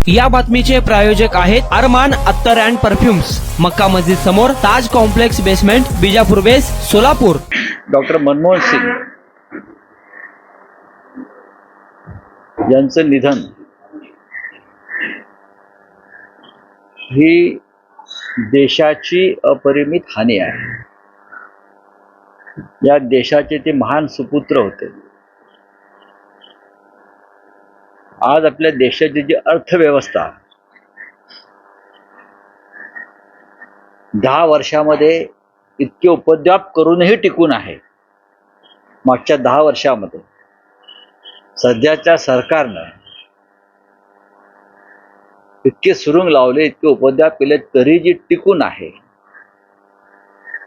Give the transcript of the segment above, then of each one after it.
या बातमीचे प्रायोजक आहेत अरमान अत्तर अँड परफ्युम्स, मक्का मस्जिद समोर, Taj complex basement, Bijapur base, Solapur. Doctor Manmohan Singh यांचं निधन ही देशाची अपरिमित हानी आहे. या देशाचे ते महान सुपुत्र होते. आज आपल्या देशाची जी अर्थव्यवस्था 10 वर्षामध्ये इतके उपद्व्याप करूनही टिकून आहे. मागच्या 10 वर्षामध्ये सध्याच्या सरकारनं इतके सुरुंग लावले, इतके उपद्व्याप केले, तरी जी टिकून आहे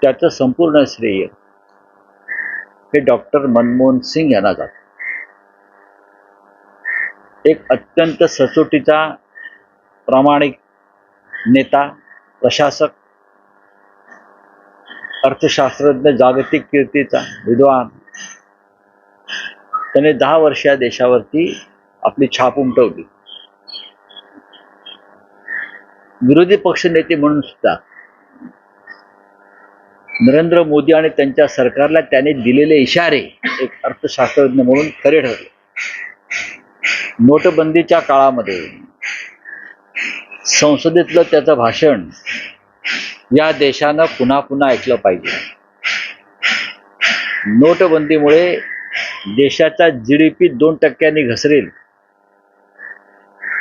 त्याचं संपूर्ण श्रेय हे डॉक्टर मनमोहन सिंग यांना जातं. एक अत्यंत सचोटीचा, प्रामाणिक नेता, प्रशासक, अर्थशास्त्रज्ञ, जागतिक कीर्तीचा विद्वान. त्याने 10 वर्ष या देशावरती आपली छाप उमटवली. विरोधी पक्ष नेते म्हणून सुद्धा नरेंद्र मोदी आणि त्यांच्या सरकारला त्याने दिलेले इशारे एक अर्थशास्त्रज्ञ म्हणून खरे ठरले. नोटबंदीच्या काळामध्ये संसदेतलं त्याचं भाषण या देशानं पुन्हा पुन्हा ऐकलं पाहिजे. नोटबंदीमुळे देशाचा GDP 2% घसरेल.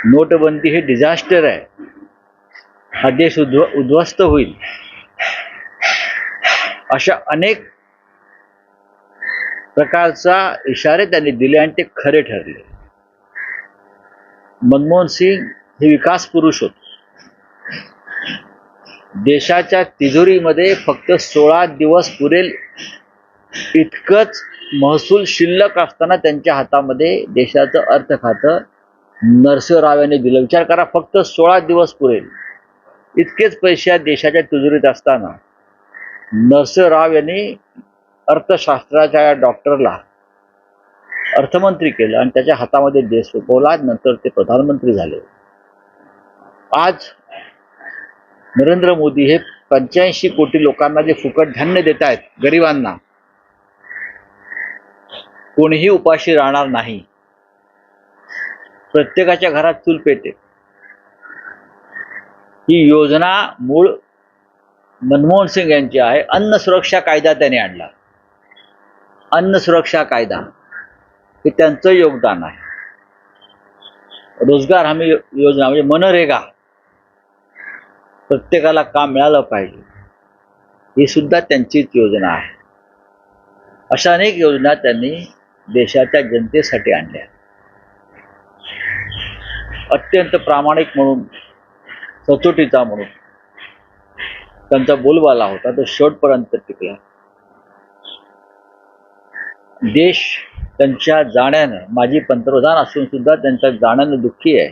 नोटबंदी हे डिझास्टर आहे. हा देश उद्ध्वस्त होईल. अशा अनेक प्रकारचा इशारे त्यांनी दिले आणि ते खरे ठरले. मनमोहन सिंग हे विकास पुरुष होते. देशाच्या तिजोरीमध्ये फक्त 16 दिवस पुरेल इतकंच महसूल शिल्लक असताना त्यांच्या हातामध्ये देशाचं अर्थ खातं नरसिंह राव यांनी दिलं. विचार करा, फक्त 16 दिवस पुरेल इतकेच पैसे देशाच्या तिजोरीत असताना नरसिंह राव यांनी अर्थशास्त्राच्या या डॉक्टरला अर्थमंत्री केलं आणि त्याच्या हातामध्ये देश सोपवला. नंतर ते प्रधानमंत्री झाले. आज नरेंद्र मोदी हे 85 कोटी लोकांना जे फुकट धान्य देत आहेत, गरिबांना, कोणीही उपाशी राहणार नाही. प्रत्येकाच्या घरात चूल पेटेल. ही योजना मूळ मनमोहन सिंग यांची आहे. अन्न सुरक्षा कायदा त्याने आणला. अन्न सुरक्षा कायदा हे त्यांचं योगदान आहे. रोजगार हमी योजना म्हणजे मनरेगा, प्रत्येकाला काम मिळालं पाहिजे, ही सुद्धा त्यांचीच योजना आहे. अशा अनेक योजना त्यांनी देशाच्या जनतेसाठी आणल्या. अत्यंत प्रामाणिक म्हणून, सचोटीचा म्हणून त्यांचा बोलबाला होता, तो शेवटपर्यंत टिकला. देश त्यांच्या जाण्यानं, माजी पंतप्रधान असून सुद्धा त्यांच्या जाण्यानं दुःखी आहे.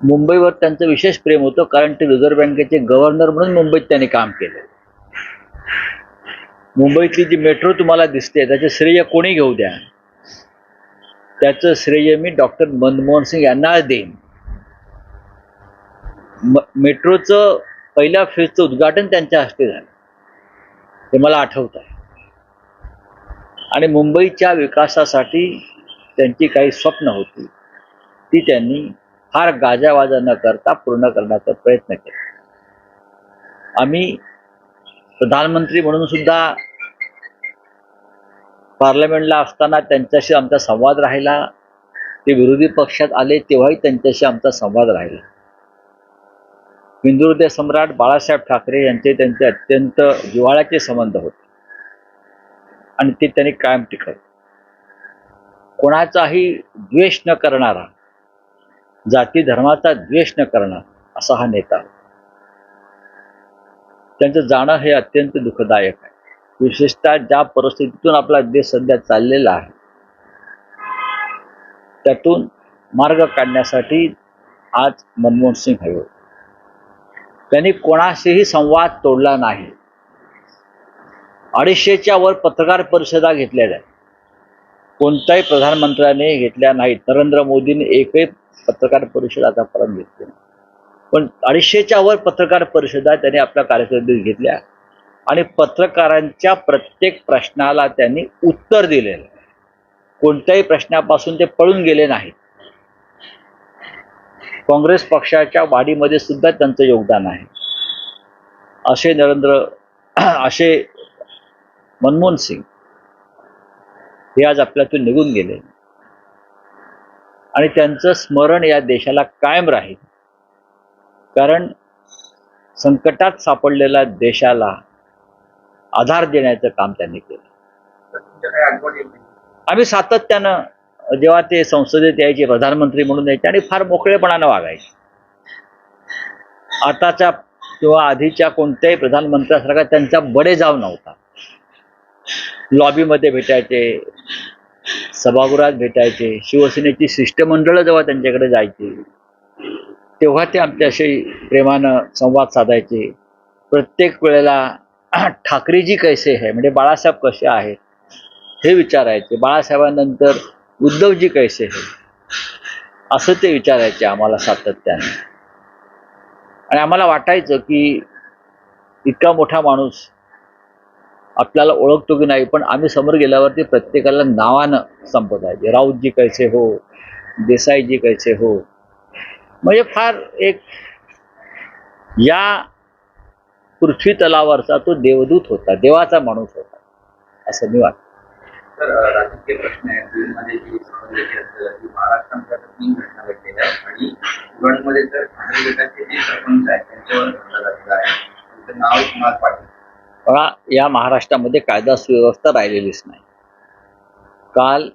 मुंबईवर त्यांचं विशेष प्रेम होतं, कारण ते रिझर्व्ह बँकेचे गव्हर्नर म्हणून मुंबईत त्यांनी काम केलं. मुंबईतली जी मेट्रो तुम्हाला दिसते त्याचे श्रेय कोणी घेऊ द्या, त्याचं श्रेय मी डॉक्टर मनमोहन सिंग यांना देईन. मेट्रोचं पहिल्या फेजचं उद्घाटन त्यांच्या हस्ते झालं, ते मला आठवत आहे. आणि मुंबईच्या विकासासाठी त्यांची काही स्वप्न होती, ती त्यांनी फार गाजावाजा न करता पूर्ण करण्याचा प्रयत्न केला. आम्ही प्रधानमंत्री म्हणून सुद्धा पार्लमेंटला असताना त्यांच्याशी आमचा संवाद राहिला. ते विरोधी पक्षात आले तेव्हाही त्यांच्याशी आमचा संवाद राहिला. हिंदू हृदय सम्राट बाळासाहेब ठाकरे यांचे त्यांचे अत्यंत जिव्हाळ्याचे संबंध होते आणि ते त्यांनी कायम टिकवले. कोणाचाही द्वेष न करणारा, जाती धर्माचा द्वेष न करणारा असा हा नेता. त्यांचं जाणं हे अत्यंत दुःखदायक आहे. विशेषतः ज्या परिस्थितीतून आपला देश सध्या चाललेला आहे त्यातून मार्ग काढण्यासाठी आज मनमोहन सिंग हवे होते. त्यांनी कोणाशीही संवाद तोडला नाही. 250च्या वर पत्रकार परिषदा घेतलेल्या आहेत. कोणत्याही प्रधानमंत्र्याने घेतल्या नाहीत. नरेंद्र मोदींनी एकही पत्रकार परिषद आतापर्यंत घेतली नाही. पण 250च्या वर पत्रकार परिषदा त्यांनी आपल्या कारकिर्दीत घेतल्या आणि पत्रकारांच्या प्रत्येक प्रश्नाला त्यांनी उत्तर दिलेलं. कोणत्याही प्रश्नापासून ते पळून गेले नाहीत. काँग्रेस पक्षाच्या वाढीमध्ये सुद्धा त्यांचं योगदान आहे. असे मनमोहन सिंग हे आज आपल्यातून निघून गेले आणि त्यांचं स्मरण या देशाला कायम राहील. कारण संकटात सापडलेल्या देशाला आधार देण्याचं काम त्यांनी केलं. आम्ही सातत्यानं जेव्हा ते संसदेत यायचे, प्रधानमंत्री म्हणून यायचे आणि फार मोकळेपणानं वागायचे. आताच्या किंवा आधीच्या कोणत्याही प्रधानमंत्र्यासारखा त्यांचा बडेजाव नव्हता. लॉबीमध्ये भेटायचे, सभागृहात भेटायचे, शिवसेनेची शिष्टमंडळं जेव्हा त्यांच्याकडे जायची तेव्हा ते आमच्याशी प्रेमानं संवाद साधायचे. प्रत्येक वेळेला ठाकरेजी कैसे है, म्हणजे बाळासाहेब कसे आहेत हे विचारायचे. बाळासाहेबांनंतर उद्धवजी कैसे है असं ते विचारायचे आम्हाला सातत्याने. आणि आम्हाला वाटायचं की इतका मोठा माणूस आपल्याला ओळखतो की नाही, पण आम्ही समोर गेल्यावरती प्रत्येकाला नावानं संबोधायचे. राऊतजी कैसे हो, देसाईजी कैसे हो. म्हणजे फार एक या पृथ्वी तलावरचा तो देवदूत होता, देवाचा माणूस होता असं मी वाटतं. तर राजकीय प्रश्न आहे. बीडमध्ये जी महाराष्ट्रामध्ये 3 घटना घडलेल्या आहेत आणि उरणमध्ये तर ठाकरे गटाचे जे सरपंच आहेत त्यांच्यावर घटना झालेला आहे. त्यांचं नाव कुमार पाटील. पण या महाराष्ट्रामध्ये कायदा सुव्यवस्था राहिलेलीच नाही. काल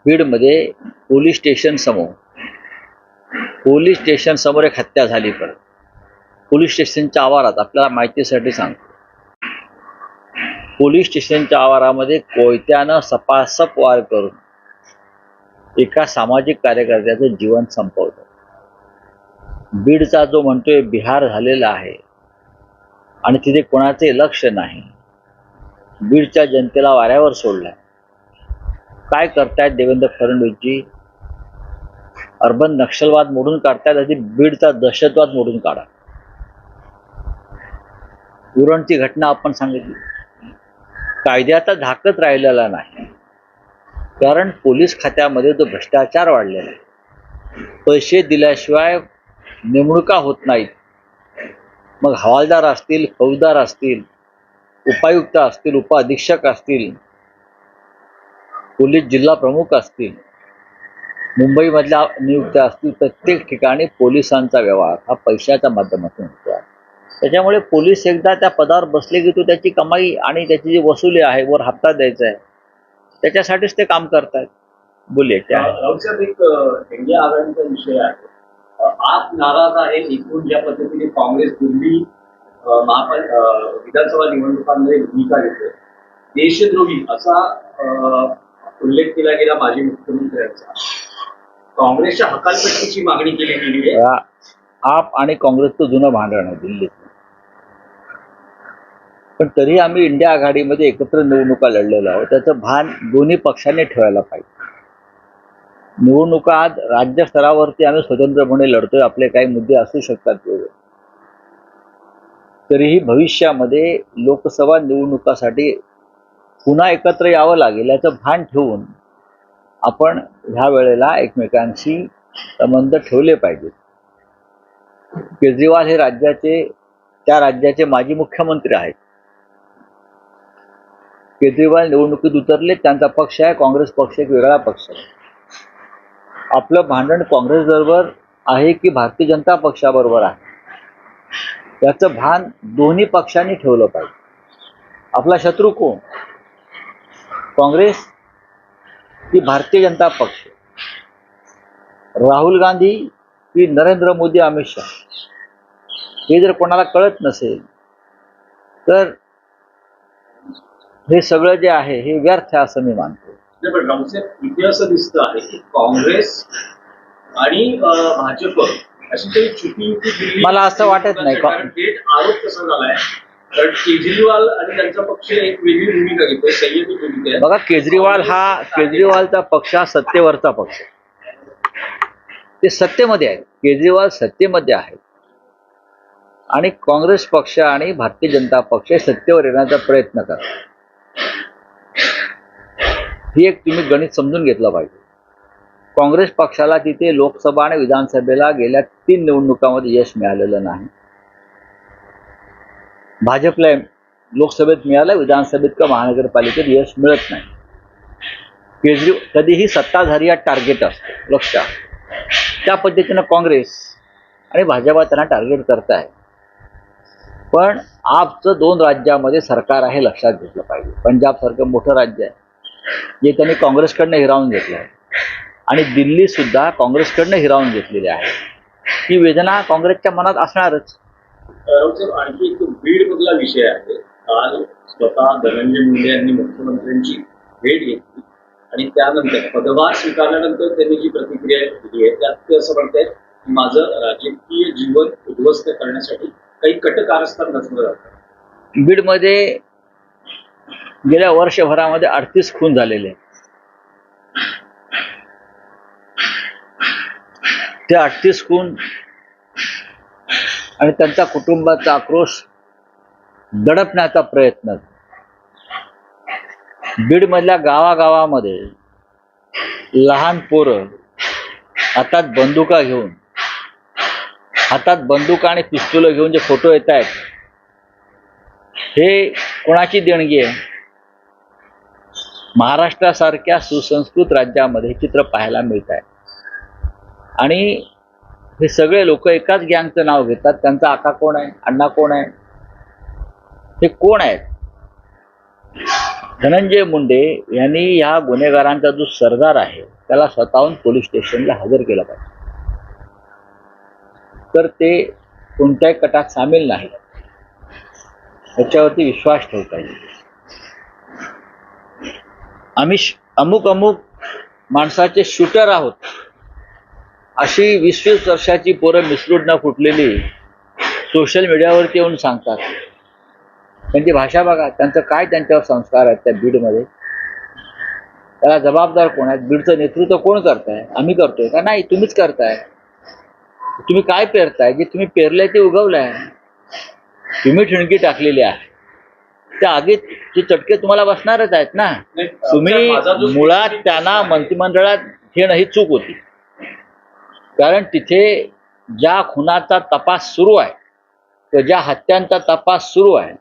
बीडमध्ये पोलीस स्टेशन समोर एक हत्या झाली. परत पोलीस स्टेशनच्या आवारात, आपल्याला माहितीसाठी सांगतो, पोलीस स्टेशनच्या आवारामध्ये कोयत्यानं सपासप वार करून एका सामाजिक कार्यकर्त्याचं जीवन संपवलं. बीडचा जो म्हणतोय बिहार झालेला आहे आणि तिथे कोणाचे लक्ष नाही, बीडच्या जनतेला वाऱ्यावर सोडलाय. काय करतायत देवेंद्र फडणवीसजी? अर्बन नक्षलवाद मोडून काढतायत, आधी बीडचा दहशतवाद मोडून काढा. उरणची घटना आपण सांगितली. कायद्याचा धाकच राहिलेला नाही, कारण पोलीस खात्यामध्ये जो भ्रष्टाचार वाढलेला आहे. पैसे दिल्याशिवाय नेमणुका होत नाहीत. मग हवालदार असतील, फौजदार असतील, उपायुक्त असतील, उपअधीक्षक असतील, पोलीस जिल्हा प्रमुख असतील, मुंबईमधल्या नियुक्त्या असतील, प्रत्येक ठिकाणी पोलिसांचा व्यवहार हा पैशाच्या माध्यमातून होतो आहे. त्याच्यामुळे पोलीस एकदा त्या पदावर बसले की तो त्याची कमाई आणि त्याची जी वसुली आहे, वर हप्ता द्यायचा आहे, त्याच्यासाठीच ते काम करतायत. बोलले त्या राऊतसाहेब, एक इंडिया आघाडीचा विषय आहे. आप नाराज आहे एकूण ज्या पद्धतीने काँग्रेस दिल्ली विधानसभा निवडणुकांमध्ये भूमिका घेतोय, देशद्रोही असा उल्लेख केला गेला माजी मुख्यमंत्र्यांचा. काँग्रेसच्या हकालपट्टीची मागणी केली गेली आहे. आप आणि काँग्रेसचं जुनं भांडण आहे दिल्लीत, पण तरी आम्ही इंडिया आघाडीमध्ये एकत्र निवडणुका लढलेलो आहोत. त्याचं भान दोन्ही पक्षांनी ठेवायला पाहिजे. निवडणुका आज राज्य स्तरावरती आम्ही स्वतंत्रपणे लढतोय, आपले काही मुद्दे असू शकतात वेगळे, तरीही भविष्यामध्ये लोकसभा निवडणुकासाठी पुन्हा एकत्र यावं लागेल याचं भान ठेवून आपण ह्या वेळेला एकमेकांशी संबंध ठेवले पाहिजेत. केजरीवाल हे त्या राज्याचे माजी मुख्यमंत्री आहेत. केजरीवाल निवडणुकीत उतरले, त्यांचा पक्ष आहे, काँग्रेस पक्ष एक वेगळा पक्ष आहे. आपलं भांडण काँग्रेस बरोबर आहे की भारतीय जनता पक्षाबरोबर आहे याचं भान दोन्ही पक्षांनी ठेवलं पाहिजे. आपला शत्रू कोण? काँग्रेस की भारतीय जनता पक्ष? राहुल गांधी की नरेंद्र मोदी, अमित शहा? हे जर कोणाला कळत नसेल तर हे सगळं जे आहे हे व्यर्थ आहे असं मी मानतो. पण राऊतसाहेब, इथे असं दिसतं आहे की काँग्रेस आणि भाजप अशी काही चुकी मला असं वाटत नाही. कारण थेट आरोप कसा झालाय कारण केजरीवाल आणि त्यांचा पक्ष एक वेगळी भूमिका घेतोय, संयमी भूमिका आहे. बघा, केजरीवालचा पक्ष हा सत्तेवरचा पक्ष आहे. ते सत्तेमध्ये आहेत. केजरीवाल सत्तेमध्ये आहेत आणि काँग्रेस पक्ष आणि भारतीय जनता पक्ष सत्तेवर येण्याचा प्रयत्न करतात. ही एक तुम्ही गणित समजून घेतलं पाहिजे. काँग्रेस पक्षाला तिथे लोकसभा आणि विधानसभेला गेल्या 3 निवडणुकांमध्ये यश मिळालेलं नाही. भाजपला लोकसभेत मिळालं, विधानसभेत का महानगरपालिकेत यश मिळत नाही. कधीही सत्ताधारी हा टार्गेट असतो, लक्षात. त्या पद्धतीनं काँग्रेस आणि भाजपा त्यांना टार्गेट करताय. पण आपचं 2 राज्यामध्ये सरकार आहे, लक्षात घेतलं पाहिजे. पंजाबसारखं मोठं राज्य आहे जे त्यांनी काँग्रेसकडनं हिरावून घेतलं आहे आणि दिल्ली सुद्धा काँग्रेसकडनं हिरावून घेतलेली आहे. ही वेदना काँग्रेसच्या मनात असणारच. आणखी एक बीड मधला विषय आहे. काल स्वतः धनंजय मुंडे यांनी मुख्यमंत्र्यांची भेट घेतली आणि त्यानंतर पदभार स्वीकारल्यानंतर त्यांनी जी प्रतिक्रिया दिली आहे त्यात ते असं म्हणतात की माझं राजकीय जीवन उद्ध्वस्त करण्यासाठी काही कट कारस्थान नसलं जातं. बीडमध्ये गेल्या वर्षभरामध्ये 38 खून झालेले आहेत. ते 38 खून आणि त्यांच्या कुटुंबाचा आक्रोश दडपण्याचा प्रयत्न. बीडमधल्या गावागावामध्ये लहान पोरं हातात बंदुका घेऊन, हातात बंदुका आणि पिस्तूल घेऊन जे फोटो येत आहेत, हे कोणाची देणगी आहे? महाराष्ट्रासारख्या सुसंस्कृत राज्यामध्ये हे चित्र पाहायला मिळत आहे. आणि हे सगळे लोक एकाच गँगचं नाव घेतात. त्यांचा आका कोण आहे, अण्णा कोण आहे, हे कोण आहेत? धनंजय मुंडे यांनी या गुन्हेगारांचा जो सरदार आहे त्याला स्वतःहून पोलीस स्टेशनला हजर केलं पाहिजे. तर ते कोणत्याही कटात सामील नाही, याच्यावरती विश्वास ठेवता येईल. आम्ही अमुक माणसाचे शूटर आहोत अशी 20-20 वर्षाची पोरं मिसळून न फुटलेली सोशल मीडियावरती येऊन सांगतात. त्यांची भाषा बघा, त्यांचं काय त्यांच्यावर संस्कार आहेत त्या बीडमध्ये. त्याला जबाबदार कोण आहेत? बीडचं नेतृत्व कोण करताय? आम्ही करतोय का? नाही, तुम्हीच करताय. तुम्ही काय पेरताय? जे तुम्ही पेरलंय ते उगवलंय. तुम्ही ठिणगी टाकलेली आहे. त्या आगीत जे चटके तुम्हाला बसणारच आहेत ना. तुम्ही मुळात त्यांना मंत्रिमंडळात घेणं ही चूक होती. कारण तिथे ज्या खुनाचा तपास सुरू आहे किंवा ज्या हत्यांचा तपास सुरू आहे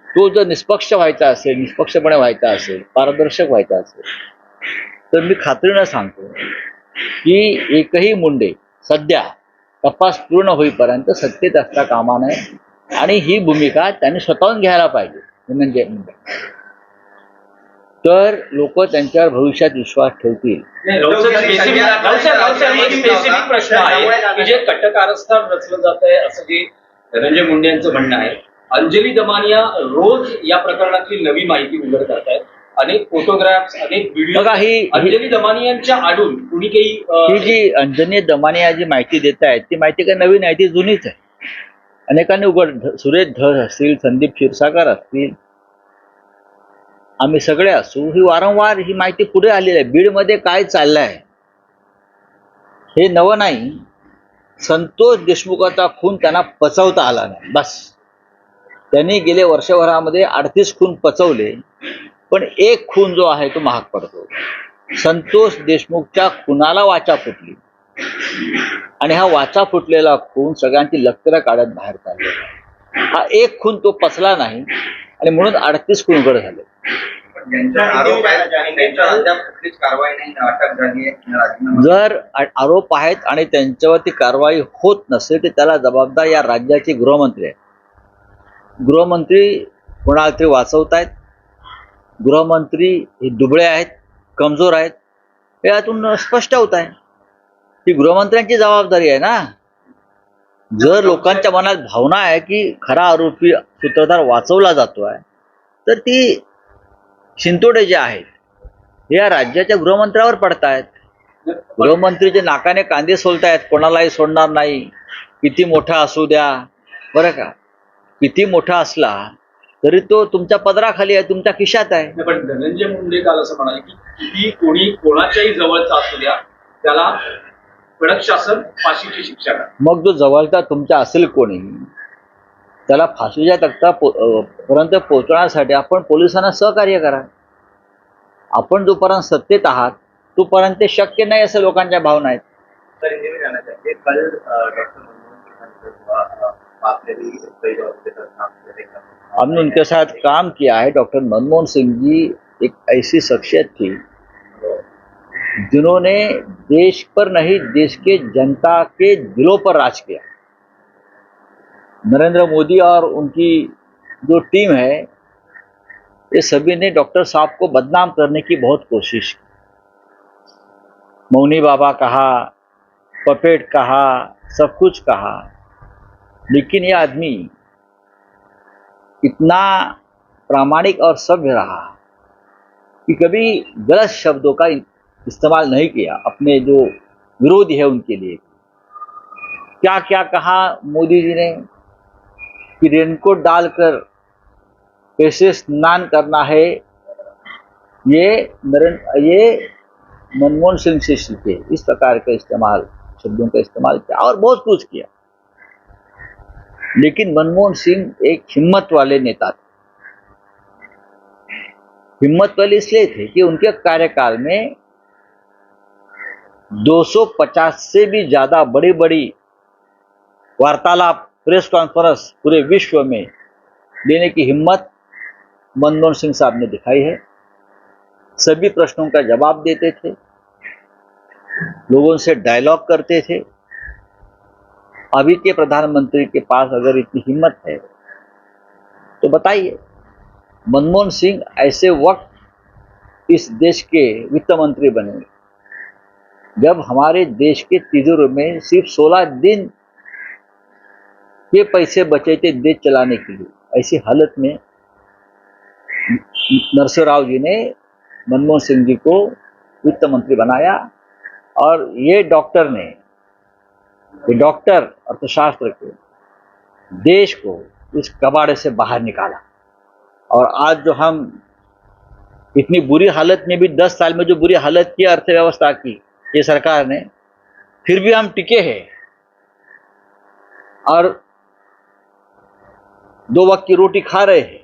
तो जर निष्पक्ष व्हायचा असेल, निष्पक्षपणे व्हायचा असेल, पारदर्शक व्हायचा असेल, तर मी खात्रीनं सांगतो की एकही मुंडे सध्या तपास पूर्ण होईपर्यंत सत्तेत असता कामा नये. आणि ही भूमिका त्यांनी स्वतःहून घ्यायला पाहिजे. म्हणजे तर लोक त्यांच्यावर भविष्यात विश्वास ठेवतील. स्पेसिफिक प्रश्न आहे की जे कटकारस्थान रचलं जात आहे असं जे धनंजय मुंडे यांचं म्हणणं आहे. अंजली दमानिया रोज या प्रकरणातली नवी माहिती उघड करतायत. अनेक फोटोग्राफ्स, अनेक व्हिडिओ. बघा, ही अंजली दमानियांच्या आडून कुणी काही ही जी अंजनी दमानिया जी माहिती देत आहेत ती माहिती काही नवीन आहे, ती जुनीच आहे. अनेकांनी सुरेश धस असतील, संदीप क्षीरसागर असतील, आम्ही सगळे असू, ही वारंवार ही माहिती पुढे आलेली आहे. बीडमध्ये काय चाललंय हे नवं नाही. संतोष देशमुखाचा खून त्यांना पचवता आला नाही. बस, त्यांनी गेले वर्षभरामध्ये 38 खून पचवले, पण एक खून जो आहे तो महाग पडतो. संतोष देशमुखच्या खुनाला वाचा फुटली आणि हा वाचा फुटलेला खून सगळ्यांची लक्तरं काढत बाहेर काढलेला. हा एक खून तो पचला नाही आणि म्हणून 38 खून उघड झाले. जर आरोप आहेत आणि त्यांच्यावरती कारवाई होत नसेल तर त्याला जबाबदार या राज्याचे गृहमंत्री आहेत. गृहमंत्री कोणाला तरी वाचवतायत. गृहमंत्री हे दुबळे आहेत, कमजोर आहेत, हे यातून स्पष्ट होत आहे. ही गृहमंत्र्यांची जबाबदारी आहे ना. जर लोकांच्या मनात भावना आहे की खरा आरोपी सूत्रधार वाचवला जातोय तर ती शिंतोडे जे आहेत हे या राज्याच्या गृहमंत्र्यावर पडतायत. गृहमंत्रीचे नाकाने कांदे सोलतायत, कोणालाही सोडणार नाही, किती मोठा असू द्या, बरं का. किती मोठा असला तरी तो तुमच्या पदराखाली आहे, तुमच्या खिशात आहे. नाही, पण धनंजय मुंडे काल असं म्हणाले की किती कोणी कोणाच्याही जवळचा असू द्या त्याला कडक शासन फाशीची शिक्षा करा. मग जो जवळचा तुमच्या असेल कोणी त्याला फाशीच्या पर्यंत पोहोचण्यासाठी आपण पोलिसांना सहकार्य करा. आपण जोपर्यंत सत्तेत आहात तोपर्यंत ते शक्य नाही असं लोकांच्या भावना आहेत. सर हिंदी में जाना चाहेंगे कल डॉक्टर मनमोहन सिंह हुआ आपने भी कई डॉक्टर के साथ काम किया हमने उनके साथ काम किया है. डॉक्टर मनमोहन सिंह जी एक ऐसी शख्सियत थी जिन्होंने देश पर नहीं देश के जनता के दिलों पर राज किया. नरेंद्र मोदी और उनकी जो टीम है ये सभी ने डॉक्टर साहब को बदनाम करने की बहुत कोशिश की. मौनी बाबा कहा, पपेट कहा, सब कुछ कहा, लेकिन ये आदमी इतना प्रामाणिक और सभ्य रहा कि कभी गलत शब्दों का इस्तेमाल नहीं किया अपने जो विरोधी है उनके लिए. क्या क्या कहा मोदी जी ने कि रेनकोट डालकर कैसे स्नान करना है, ये मनमोहन सिंह से सीखे. इस प्रकार का इस्तेमाल शब्दों का इस्तेमाल किया और बहुत कुछ किया. लेकिन मनमोहन सिंह एक हिम्मत वाले नेता थे. हिम्मत वाले इसलिए थे कि उनके कार्यकाल में 250 से भी ज्यादा बड़ी बड़ी वार्तालाप, प्रेस कॉन्फ्रेंस पूरे विश्व में लेने की हिम्मत मनमोहन सिंह साहब ने दिखाई है. सभी प्रश्नों का जवाब देते थे, लोगों से डायलॉग करते थे. अभी के प्रधानमंत्री के पास अगर इतनी हिम्मत है तो बताइए, मनमोहन सिंह ऐसे वक्त इस देश के वित्त मंत्री बने जब हमारे देश के तिजोरी में सिर्फ 16 दिन के पैसे बचे थे देश चलाने के लिए. ऐसी हालत में नरसिंह जी ने मनमोहन सिंह जी को वित्त मंत्री बनाया और ये डॉक्टर अर्थशास्त्र के देश को इस कबाड़े से बाहर निकाला. और आज जो हम इतनी बुरी हालत में भी 10 साल में जो बुरी हालत की अर्थव्यवस्था की ये सरकार ने, फिर भी हम टिके हैं और 2 वक्त की रोटी खा रहे हैं.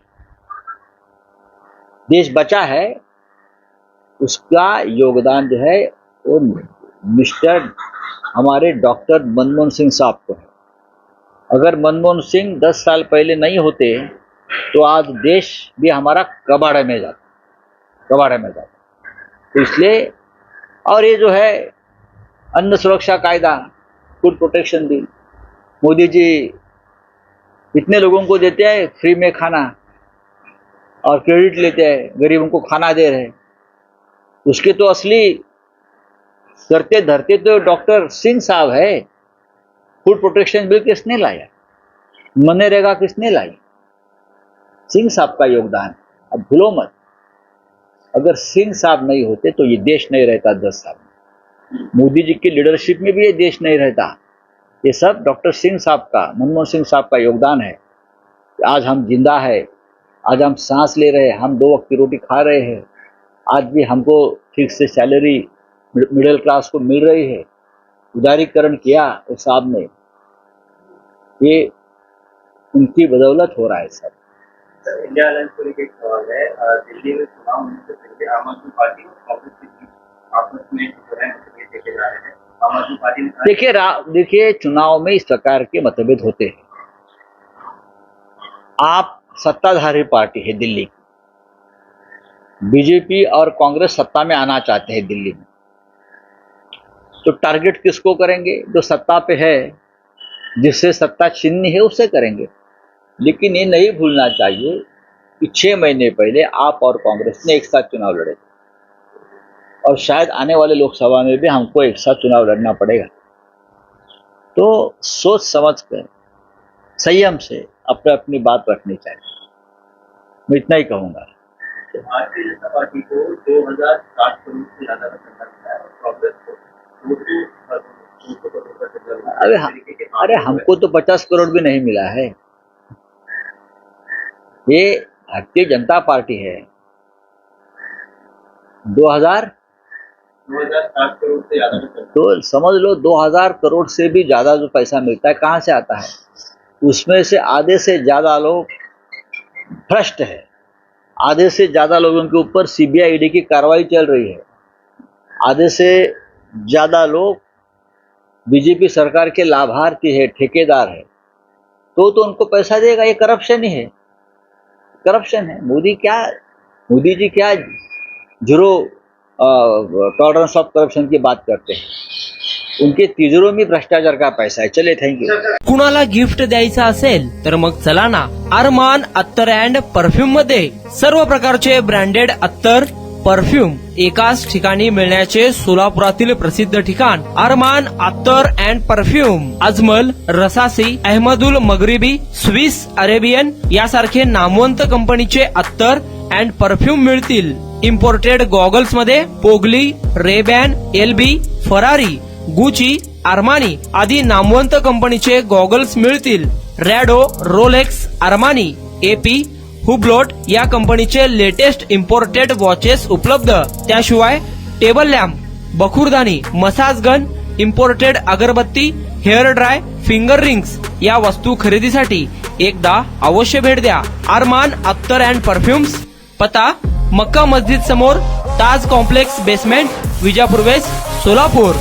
देश बचा है, उसका योगदान जो है वो मिस्टर हमारे डॉक्टर मनमोहन सिंह साहब को है. अगर मनमोहन सिंह 10 साल पहले नहीं होते तो आज देश भी हमारा कबाड़े में जाता. तो इसलिए, और ये जो है अन्न सुरक्षा कायदा, food protection bill, Modi ji इतने लोगों को देते हैं फ्री में खाना और क्रेडिट लेते हैं, गरीबों को खाना दे रहे हैं. उसके तो असली करते धरते तो डॉक्टर सिंह साहब है. फूड प्रोटेक्शन बिल किसने लाया, मनरेगा किसने लाई, सिंह साहब का योगदान. अब भूलो मत, अगर सिंह साहब नहीं होते तो ये देश नहीं रहता 10 साल में. मोदी जी की लीडरशिप में भी ये देश नहीं रहता. ये सब डॉक्टर सिंह साहब का, मनमोहन सिंह साहब का योगदान है. आज हम जिंदा है, आज हम सांस ले रहे हैं, हम 2 वक्त की रोटी खा रहे हैं. आज भी हमको ठीक से सैलरी मिडिल क्लास को मिल रही है. उदारीकरण किया उस साहब ने, ये उनकी बदौलत हो रहा है सब. सर इंडिया अलायंस को लेकर एक सवाल है. दिल्ली में चुनाव होने से पहले आम आदमी पार्टी और कांग्रेस के बीच आपस में जो है मतभेद देखे जा रहे हैं. आम आदमी पार्टी ने देखिए चुनाव में इस प्रकार के मतभेद होते हैं. आप सत्ताधारी पार्टी है दिल्ली की, बीजेपी और कांग्रेस सत्ता में आना चाहते हैं दिल्ली में, तो टारगेट किसको करेंगे? जो सत्ता पे है, जिससे सत्ता छीननी है उससे करेंगे. लेकिन ये नहीं भूलना चाहिए कि 6 महीने पहले आप और कांग्रेस ने एक साथ चुनाव लड़े थे और शायद आने वाले लोकसभा में भी हमको एक साथ चुनाव लड़ना पड़ेगा. तो सोच समझ कर संयम से अपनी बात रखनी चाहिए. मैं इतना ही कहूँगा. भारतीय जनता पार्टी को 2060 करोड़ से ज्यादा का चंदा मिला है और कांग्रेस को 200 करोड़ का चंदा मिला है. अरे हमको तो 50 करोड़ भी नहीं मिला है. ये भारतीय जनता पार्टी है। 2000 2007 करोड़ से ज्यादा में तो समझ लो 2000 करोड़ से भी ज्यादा जो पैसा मिलता है कहाँ से आता है? उसमें से आधे से ज्यादा लोग भ्रष्ट है, आधे से ज्यादा लोगों के ऊपर सीबीआई ईडी की कार्रवाई चल रही है, आधे से ज्यादा लोग बीजेपी सरकार के लाभार्थी है, ठेकेदार है, तो उनको पैसा देगा। ये करप्शन ही है, करप्शन है। मोदी जी क्या जीरो टॉलरेंस ऑफ करप्शन की बात करते हैं? उनके तिजोरी में भ्रष्टाचार का पैसा है। चलिए, थैंक यू। कुणाला गिफ्ट द्यायचं असेल तर मग चला ना अरमान अत्तर अँड परफ्यूम मध्ये सर्व प्रकारचे ब्रँडेड अत्तर परफ्यूम एकाच ठिकाणी मिळण्याचे सोलापुरातील प्रसिद्ध ठिकाण अरमान अत्तर and perfume Ajmal, Rasasi, Ahmed Al Maghribi, Swiss Arabian यासारखे नामवंत कंपनीचे अत्तर अँड परफ्यूम मिळतील। इम्पोर्टेड गॉगल्स मध्ये पोगली, Ray Ban, LB, Ferrari, Gucci, Armani आदी नामवंत कंपनीचे गॉगल्स मिळतील। रॅडो, रोलेक्स, आर्मानी, एपी, हुब्लोट या कंपनीचे लेटेस्ट इम्पोर्टेड वॉचेस उपलब्ध। त्याशिवाय टेबल लॅम्प, बखुरदानी, मसाज गन, इम्पोर्टेड अगरबत्ती, हेअर ड्राय, फिंगर रिंग्स या वस्तू खरेदीसाठी एकदा अवश्य भेट द्या अरमान अत्तर अँड परफ्युम्स। पता मक्का मस्जिद समोर, Taj complex basement, Vijapur west, Solapur.